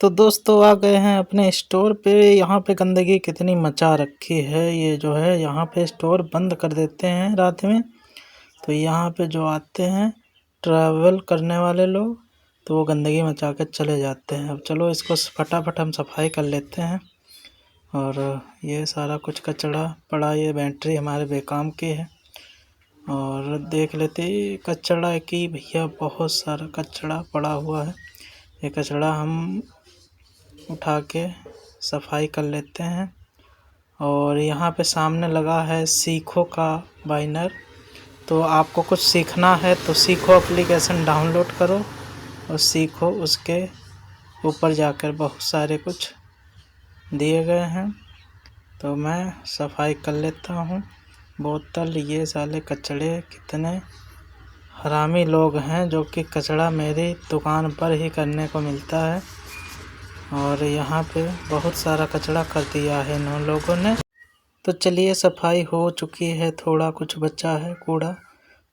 तो दोस्तों आ गए हैं अपने स्टोर पे। यहाँ पे गंदगी कितनी मचा रखी है। ये जो है यहाँ पे स्टोर बंद कर देते हैं रात में। तो यहाँ पे जो आते हैं ट्रैवल करने वाले लोग तो वो गंदगी मचा के चले जाते हैं। अब चलो इसको फटाफट हम सफाई कर लेते हैं। और ये सारा कुछ कचरा पड़ा, ये बैटरी हमारे बेकाम की है। और देख लेते कचरा की भैया, बहुत सारा कचरा पड़ा हुआ है। ये कचरा हम उठा के सफाई कर लेते हैं। और यहाँ पे सामने लगा है सीखो का बैनर। तो आपको कुछ सीखना है तो सीखो एप्लीकेशन डाउनलोड करो और सीखो। उसके ऊपर जाकर बहुत सारे कुछ दिए गए हैं। तो मैं सफाई कर लेता हूँ। बोतल, ये साले कचड़े, कितने हरामी लोग हैं जो कि कचड़ा मेरी दुकान पर ही करने को मिलता है। और यहाँ पे बहुत सारा कचरा कर दिया है इन लोगों ने। तो चलिए सफाई हो चुकी है, थोड़ा कुछ बचा है कूड़ा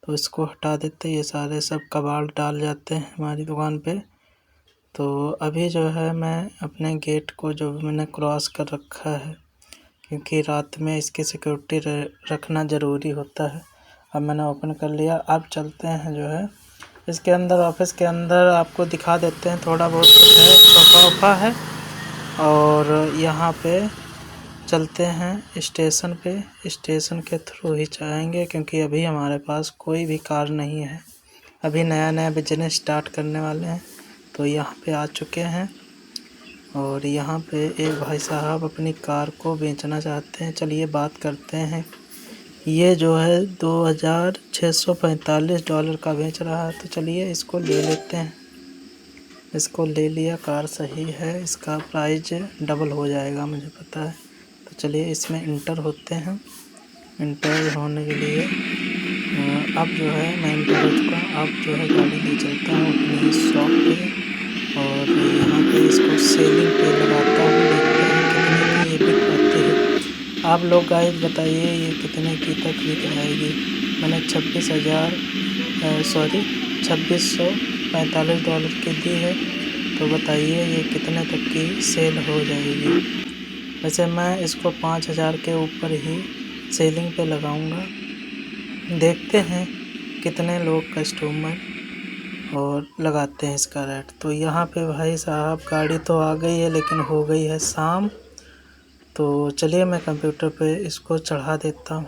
तो इसको हटा देते। ये सारे सब कबाड़ डाल जाते हैं हमारी दुकान पे। तो अभी जो है मैं अपने गेट को जो मैंने क्रॉस कर रखा है, क्योंकि रात में इसकी सिक्योरिटी रखना ज़रूरी होता है। अब मैंने ओपन कर लिया। अब चलते हैं जो है इसके अंदर, ऑफिस के अंदर आपको दिखा देते हैं। थोड़ा बहुत कुछ है, सोफा वोफा है। और यहाँ पे चलते हैं स्टेशन पे। स्टेशन के थ्रू ही जाएंगे क्योंकि अभी हमारे पास कोई भी कार नहीं है। अभी नया नया बिजनेस स्टार्ट करने वाले हैं तो यहाँ पे आ चुके हैं। और यहाँ पे एक भाई साहब अपनी कार को बेचना चाहते हैं। चलिए बात करते हैं। ये जो है $2645 का बेच रहा है। तो चलिए इसको ले लेते हैं। इसको ले लिया, कार सही है, इसका प्राइस डबल हो जाएगा मुझे पता है। तो चलिए इसमें इंटर होते हैं। इंटर होने के लिए अब जो है मैं इंटर हो चुका। अब जो है गाड़ी ले चलता हूँ अपनी शॉप पे। और यहाँ पे इसको सेलिंग पे लगाता हूँ। देखते हैं कितने की ये बिक पाती है। आप लोग गाइस बताइए ये कितने की तक बिक जाएगी। मैंने $2645 की दी है। तो बताइए ये कितने तक की सेल हो जाएगी। वैसे मैं इसको 5000 के ऊपर ही सेलिंग पे लगाऊंगा। देखते हैं कितने लोग कस्टमर और लगाते हैं इसका रेट। तो यहाँ पे भाई साहब गाड़ी तो आ गई है लेकिन हो गई है शाम। तो चलिए मैं कंप्यूटर पे इसको चढ़ा देता हूँ,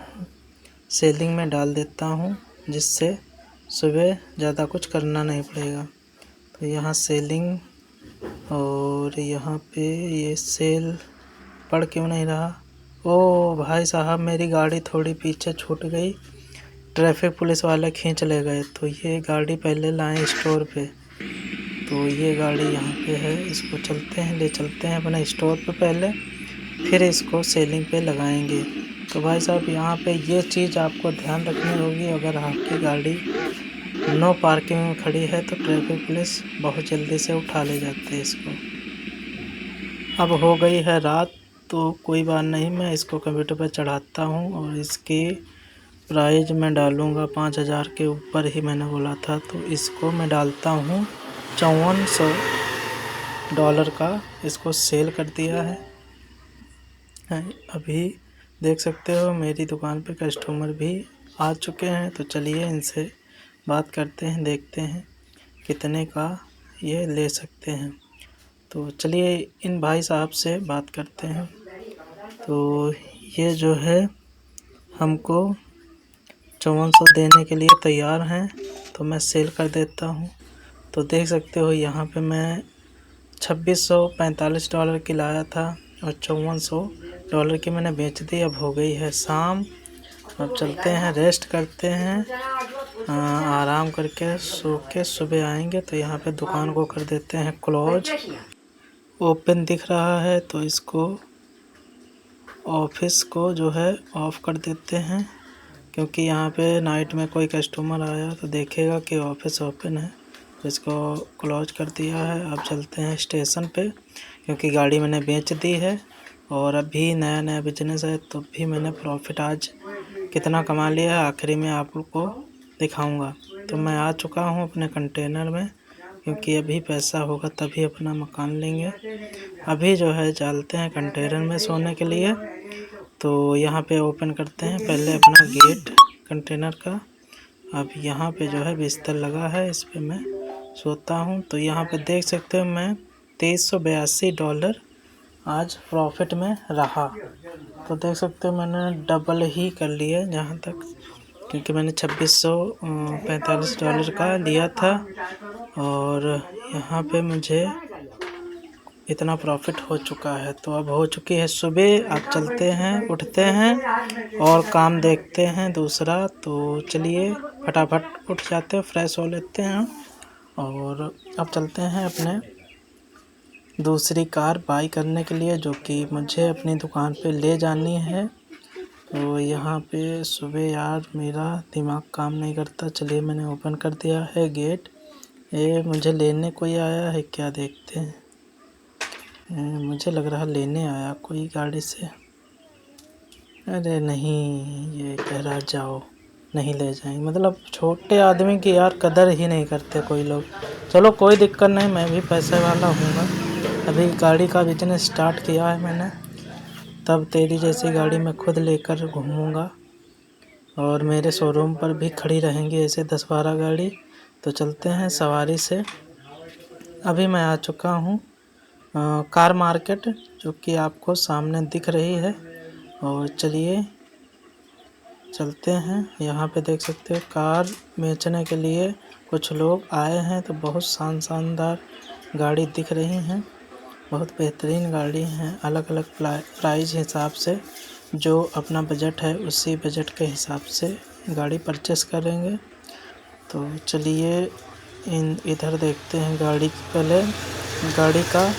सेलिंग में डाल देता हूँ, जिससे सुबह ज़्यादा कुछ करना नहीं पड़ेगा। तो यहाँ सेलिंग, और यहाँ पे ये सेल पढ़ क्यों नहीं रहा। ओ भाई साहब मेरी गाड़ी थोड़ी पीछे छूट गई, ट्रैफिक पुलिस वाले खींच ले गए। तो ये गाड़ी पहले लाएं स्टोर पे। तो ये गाड़ी यहाँ पे है, इसको चलते हैं, ले चलते हैं अपने स्टोर पे पहले, फिर इसको सेलिंग पे लगाएंगे। तो भाई साहब यहाँ पे ये चीज़ आपको ध्यान रखनी होगी। अगर आपकी गाड़ी नो पार्किंग में खड़ी है तो ट्रैफिक पुलिस बहुत जल्दी से उठा ले जाते हैं इसको। अब हो गई है रात तो कोई बात नहीं, मैं इसको कंप्यूटर पर चढ़ाता हूँ और इसकी प्राइस मैं डालूँगा 5000 के ऊपर ही मैंने बोला था। तो इसको मैं डालता हूँ $5400 का। इसको सेल कर दिया है। अभी देख सकते हो मेरी दुकान पे कस्टमर भी आ चुके हैं। तो चलिए इनसे बात करते हैं, देखते हैं कितने का ये ले सकते हैं। तो चलिए इन भाई साहब से बात करते हैं। तो ये जो है हमको 5400 देने के लिए तैयार हैं, तो मैं सेल कर देता हूँ। तो देख सकते हो यहाँ पे मैं $2645 की लाया था और $5400 की मैंने बेच दी। अब हो गई है शाम, अब चलते हैं, रेस्ट करते हैं, आराम करके सो के सुबह आएंगे। तो यहाँ पे दुकान को कर देते हैं क्लोज। ओपन दिख रहा है तो इसको ऑफिस को जो है ऑफ़ कर देते हैं, क्योंकि यहाँ पे नाइट में कोई कस्टमर आया तो देखेगा कि ऑफिस ओपन है। तो इसको क्लोज कर दिया है। अब चलते हैं स्टेशन पे, क्योंकि गाड़ी मैंने बेच दी है और अभी नया नया बिजनेस है। तो भी मैंने प्रॉफिट आज कितना कमा लिया है आखिरी में आप लोग को दिखाऊंगा। तो मैं आ चुका हूँ अपने कंटेनर में, क्योंकि अभी पैसा होगा तभी अपना मकान लेंगे। अभी जो है चलते हैं कंटेनर में सोने के लिए। तो यहाँ पे ओपन करते हैं पहले अपना गेट कंटेनर का। अब यहाँ पे जो है बिस्तर लगा है, इस पे मैं सोता हूँ। तो यहाँ पे देख सकते हो मैं $2382 आज प्रॉफिट में रहा। तो देख सकते हो मैंने डबल ही कर लिया जहाँ तक, क्योंकि मैंने $2645 का लिया था और यहाँ पे मुझे इतना प्रॉफिट हो चुका है। तो अब हो चुकी है सुबह, अब चलते हैं, उठते हैं और काम देखते हैं दूसरा। तो चलिए फटाफट उठ जाते हैं, फ्रेश हो लेते हैं और अब चलते हैं अपने दूसरी कार बाई करने के लिए, जो कि मुझे अपनी दुकान पे ले जानी है। तो यहाँ पे सुबह यार मेरा दिमाग काम नहीं करता। चलिए मैंने ओपन कर दिया है गेट। ये मुझे लेने कोई आया है क्या, देखते हैं। मुझे लग रहा लेने आया कोई गाड़ी से। अरे नहीं, ये कह रहा जाओ, नहीं ले जाएंगे। मतलब छोटे आदमी की यार कदर ही नहीं करते कोई लोग। चलो कोई दिक्कत नहीं, मैं भी पैसे वाला हूँगा। अभी गाड़ी का बिजनेस स्टार्ट किया है मैंने, तब तेरी जैसी गाड़ी मैं खुद लेकर घूमूँगा और मेरे शोरूम पर भी खड़ी रहेंगी ऐसे 10-12 गाड़ी। तो चलते हैं सवारी से। अभी मैं आ चुका हूँ कार मार्केट, जो कि आपको सामने दिख रही है। और चलिए चलते हैं। यहाँ पे देख सकते हो कार बेचने के लिए कुछ लोग आए हैं। तो बहुत शानदार गाड़ी दिख रही हैं, बहुत बेहतरीन गाड़ी हैं, अलग अलग प्राइस हिसाब से। जो अपना बजट है उसी बजट के हिसाब से गाड़ी परचेस करेंगे। तो चलिए इधर देखते हैं गाड़ी की, पहले गाड़ी का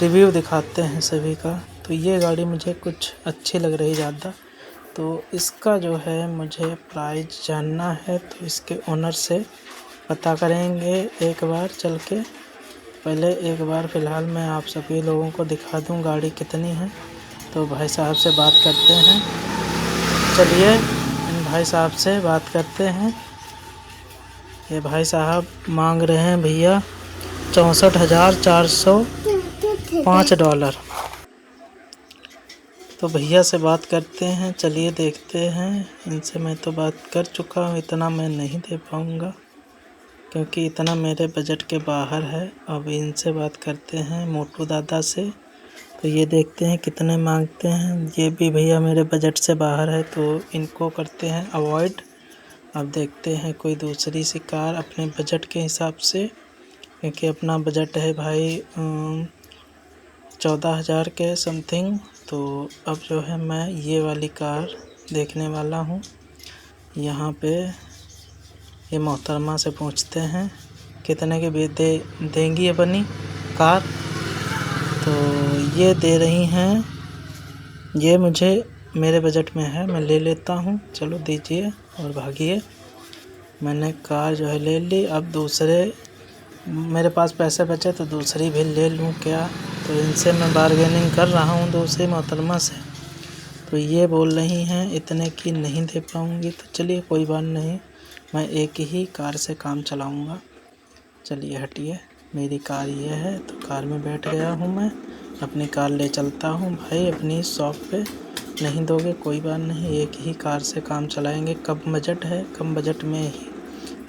रिव्यू दिखाते हैं सभी का। तो ये गाड़ी मुझे कुछ अच्छी लग रही ज़्यादा। तो इसका जो है मुझे प्राइस जानना है, तो इसके ओनर से पता करेंगे एक बार चल के। पहले एक बार फ़िलहाल मैं आप सभी लोगों को दिखा दूं गाड़ी कितनी है। तो भाई साहब से बात करते हैं। चलिए इन भाई साहब से बात करते हैं। ये भाई साहब मांग रहे हैं भैया $64,405। तो भैया से बात करते हैं, चलिए देखते हैं। इनसे मैं तो बात कर चुका हूँ, इतना मैं नहीं दे पाऊँगा क्योंकि इतना मेरे बजट के बाहर है। अब इनसे बात करते हैं मोटू दादा से। तो ये देखते हैं कितने मांगते हैं। ये भी भैया मेरे बजट से बाहर है, तो इनको करते हैं अवॉइड। अब देखते हैं कोई दूसरी सी कार अपने बजट के हिसाब से, क्योंकि अपना बजट है भाई 14,000 के समथिंग। तो अब जो है मैं ये वाली कार देखने वाला हूँ। यहाँ पे ये मोहतरमा से पूछते हैं कितने के देंगी अपनी कार। तो ये दे रही हैं, ये मुझे मेरे बजट में है, मैं ले लेता हूँ। चलो दीजिए और भागिए। मैंने कार जो है ले ली। अब दूसरे मेरे पास पैसे बचे तो दूसरी भी ले लूँ क्या। तो इनसे मैं बारगेनिंग कर रहा हूँ दूसरी मोहतरमा से। तो ये बोल रही हैं इतने की नहीं दे पाऊँगी। तो चलिए कोई बात नहीं, मैं एक ही कार से काम चलाऊँगा। चलिए हटिए, मेरी कार ये है। तो कार में बैठ गया हूँ मैं, अपनी कार ले चलता हूँ भाई अपनी शॉप पे। नहीं दोगे कोई बात नहीं, एक ही कार से काम चलाएँगे। कम बजट है, कम बजट में ही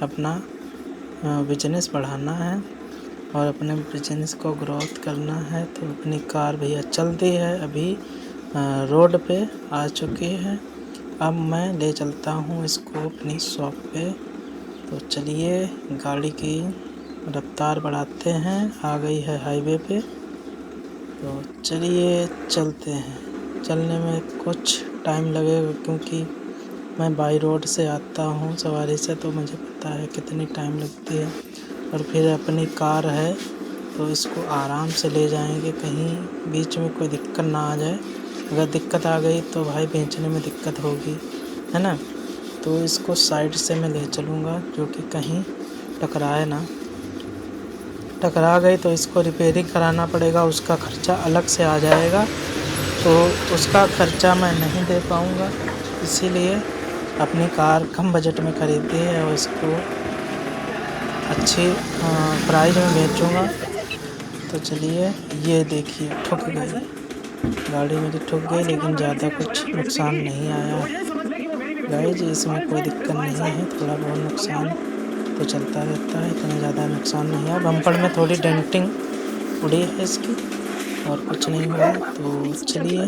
अपना बिजनेस बढ़ाना है और अपने बिजनेस को ग्रोथ करना है। तो अपनी कार भैया चलती है, अभी रोड पे आ चुकी है। अब मैं ले चलता हूँ इसको अपनी शॉप पे। तो चलिए गाड़ी की रफ्तार बढ़ाते हैं, आ गई है हाईवे पे। तो चलिए चलते हैं। चलने में कुछ टाइम लगेगा क्योंकि मैं बाई रोड से आता हूँ सवारी से, तो मुझे पता है कितनी टाइम लगती है। और फिर अपनी कार है तो इसको आराम से ले जाएंगे, कहीं बीच में कोई दिक्कत ना आ जाए। अगर दिक्कत आ गई तो भाई बेचने में दिक्कत होगी, है ना। तो इसको साइड से मैं ले चलूँगा, जो कि कहीं टकराए ना। टकरा गई तो इसको रिपेयरिंग कराना पड़ेगा, उसका ख़र्चा अलग से आ जाएगा। तो उसका ख़र्चा मैं नहीं दे पाऊँगा, इसीलिए अपनी कार कम बजट में ख़रीदी है और इसको अच्छी प्राइस में बेचूँगा। तो चलिए, ये देखिए ठुक गई गाड़ी, मेरी ठुक गई, लेकिन ज़्यादा कुछ नुकसान नहीं आया गाइज। इसमें कोई दिक्कत नहीं है, थोड़ा बहुत नुकसान तो चलता रहता है, इतना ज़्यादा नुकसान नहीं है। बम्पर में थोड़ी डेंटिंग उड़ी है इसकी, और कुछ नहीं हुआ। तो चलिए,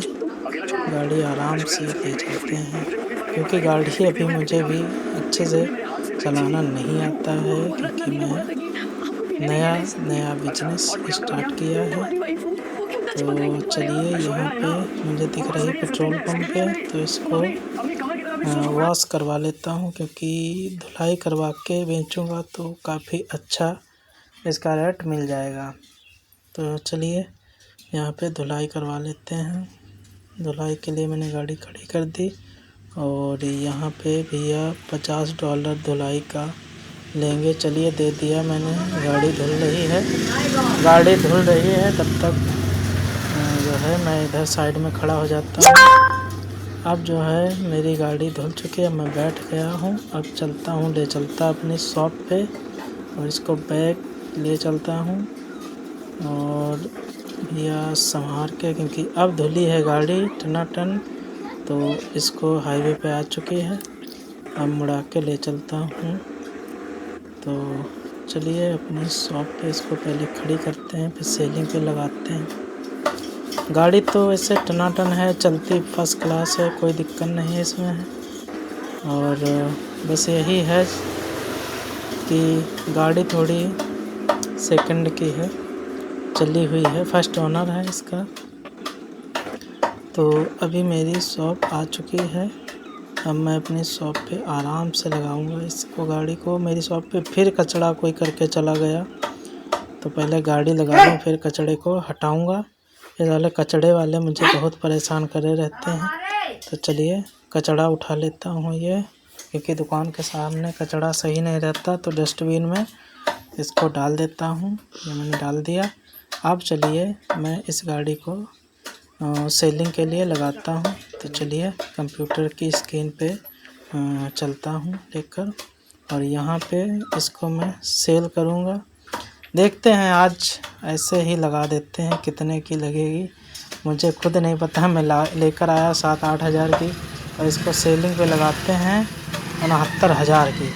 गाड़ी आराम से ले चलते हैं, क्योंकि गाड़ी अभी मुझे भी अच्छे से चलाना नहीं आता है, क्योंकि मैं नया बिजनेस स्टार्ट किया है। तो चलिए, यहाँ पे मुझे दिख रही पेट्रोल पंप है, तो इसको वॉश करवा लेता हूँ, क्योंकि धुलाई करवा के बेचूँगा तो काफ़ी अच्छा इसका रेट मिल जाएगा। तो चलिए, यहाँ पे धुलाई करवा लेते हैं। धुलाई के लिए मैंने गाड़ी खड़ी कर दी, और यहाँ पे भैया $50 धुलाई का लेंगे। चलिए, दे दिया मैंने। गाड़ी धुल रही है, तब तक जो है मैं इधर साइड में खड़ा हो जाता हूँ। अब जो है मेरी गाड़ी धुल चुकी है, मैं बैठ गया हूँ। अब चलता हूँ, ले चलता अपनी शॉप पे, और इसको बैग ले चलता हूँ, और भैया संभाल के, क्योंकि अब धुली है गाड़ी टनाटन, तो इसको हाईवे पे आ चुकी है। अब मुड़ा के ले चलता हूँ। तो चलिए, अपनी शॉप पे इसको पहले खड़ी करते हैं, फिर सेलिंग पे लगाते हैं। गाड़ी तो वैसे टनाटन है, चलती फर्स्ट क्लास है, कोई दिक्कत नहीं है इसमें है। और बस यही है कि गाड़ी थोड़ी सेकंड की है, चली हुई है, फर्स्ट ओनर है इसका। तो अभी मेरी शॉप आ चुकी है। अब मैं अपनी शॉप पे आराम से लगाऊंगा इसको, गाड़ी को। मेरी शॉप पे फिर कचरा कोई करके चला गया, तो पहले गाड़ी लगा दूँ, फिर कचड़े को हटाऊंगा। ये वाले कचड़े वाले मुझे बहुत परेशान करे रहते हैं। तो चलिए, कचड़ा उठा लेता हूँ ये, क्योंकि दुकान के सामने कचड़ा सही नहीं रहता, तो डस्टबिन में इसको डाल देता हूँ। ये मैंने डाल दिया। अब चलिए, मैं इस गाड़ी को सेलिंग के लिए लगाता हूँ। तो चलिए, कंप्यूटर की स्क्रीन पे चलता हूँ लेकर, और यहाँ पे इसको मैं सेल करूँगा। देखते हैं, आज ऐसे ही लगा देते हैं, कितने की लगेगी मुझे खुद नहीं पता। मैं लेकर आया 7-8 हज़ार की, और इसको सेलिंग पे लगाते हैं 69,000 की।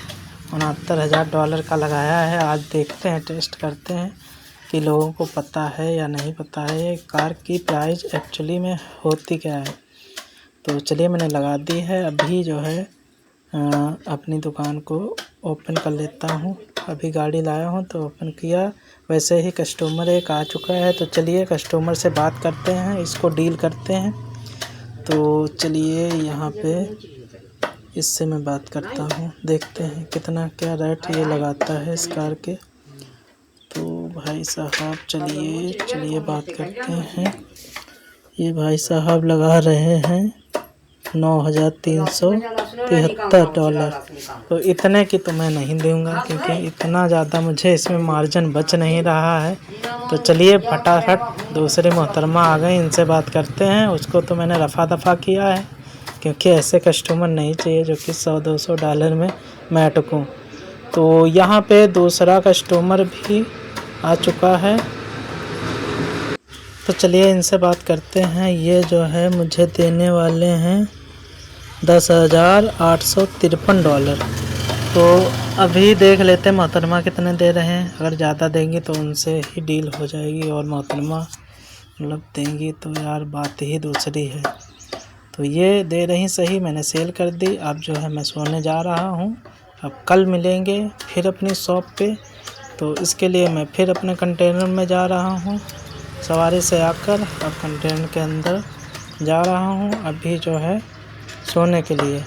$69,000 का लगाया है। आज देखते हैं, टेस्ट करते हैं कि लोगों को पता है या नहीं पता है ये कार की प्राइस एक्चुअली में होती क्या है। तो चलिए, मैंने लगा दी है। अभी जो है अपनी दुकान को ओपन कर लेता हूँ। अभी गाड़ी लाया हूँ तो ओपन किया। वैसे ही कस्टमर एक आ चुका है, तो चलिए कस्टमर से बात करते हैं, इसको डील करते हैं। तो चलिए, यहाँ पे इससे मैं बात करता हूँ, देखते हैं कितना क्या रेट ये लगाता है इस कार के। तो भाई साहब, चलिए बात करते हैं। ये भाई साहब लगा रहे हैं $9,373। तो इतने की तो मैं नहीं दूंगा, क्योंकि इतना ज़्यादा मुझे इसमें मार्जिन बच नहीं रहा है। तो चलिए, फटाफट दूसरे मोहतरमा आ गए, इनसे बात करते हैं। उसको तो मैंने रफ़ा दफ़ा किया है, क्योंकि ऐसे कस्टमर नहीं चाहिए जो कि $100-200 में मैं अटकूँ। तो यहाँ पे दूसरा कस्टमर भी आ चुका है, तो चलिए इनसे बात करते हैं। ये जो है मुझे देने वाले हैं $10,853। तो अभी देख लेते हैं मोहतरमा कितने दे रहे हैं। अगर ज़्यादा देंगी तो उनसे ही डील हो जाएगी, और मोहतरमा मतलब देंगी तो यार बात ही दूसरी है। तो ये दे रही सही, मैंने सेल कर दी। अब जो है मैं सोने जा रहा हूँ। अब कल मिलेंगे फिर अपनी शॉप पे। तो इसके लिए मैं फिर अपने कंटेनर में जा रहा हूँ, सवारी से आकर अब कंटेनर के अंदर जा रहा हूँ अभी जो है सोने के लिए।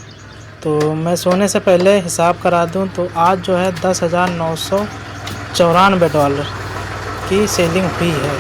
तो मैं सोने से पहले हिसाब करा दूँ तो आज जो है $10,994 की सेलिंग हुई है।